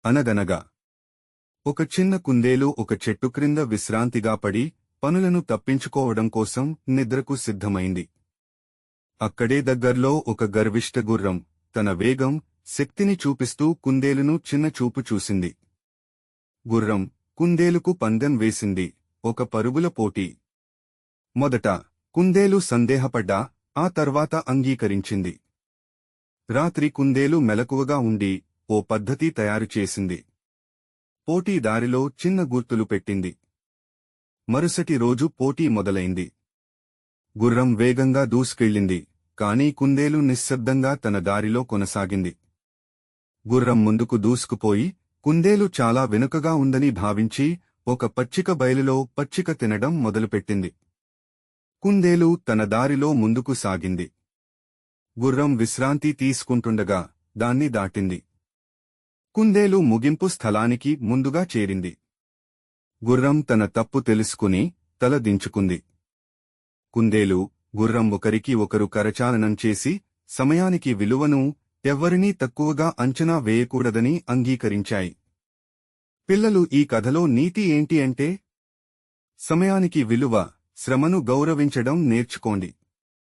అనగనగా ఒక చిన్న కుందేలు ఒక చెట్టు క్రింద విశ్రాంతిగా పడి పనులను తప్పించుకోవడం కోసం నిద్రకు సిద్ధమైంది. అక్కడే దగ్గర్లో ఒక గర్విష్ట గుర్రం తన వేగం, శక్తిని చూపిస్తూ కుందేలును చిన్న చూపు చూసింది. గుర్రం కుందేలుకు పందెం వేసింది, ఒక పరుగుల పోటీ. మొదట కుందేలు సందేహపడ్డా, ఆ తర్వాత అంగీకరించింది. రాత్రి కుందేలు మెలకువగా ఉండి ఓ పద్ధతి తయారుచేసింది. పోటీ దారిలో చిన్న గుర్తులు పెట్టింది. మరుసటి రోజు పోటీ మొదలైంది. గుర్రం వేగంగా దూసుకెళ్ళింది, కానీ కుందేలు నిశ్శబ్దంగా తన దారిలో కొనసాగింది. గుర్రం ముందుకు దూసుకుపోయి కుందేలు చాలా వెనుకగా ఉందని భావించి ఒక పచ్చిక బయలులో పచ్చిక తినడం మొదలుపెట్టింది. కుందేలు తన దారిలో ముందుకు సాగింది. గుర్రం విశ్రాంతి తీసుకుంటుండగా దాన్ని దాటింది. కుందేలు ముగింపు స్థలానికి ముందుగా చేరింది. గుర్రం తన తప్పు తెలుసుకుని తల దించుకుంది. కుందేలు, గుర్రం ఒకరికి ఒకరు కరచాలనం చేసి సమయానికి విలువను, ఎవ్వరినీ తక్కువగా అంచనా వేయకూడదని అంగీకరించాయి. పిల్లలు, ఈ కథలో నీతి ఏంటి అంటే, సమయానికి విలువ, శ్రమను గౌరవించడం నేర్చుకోండి.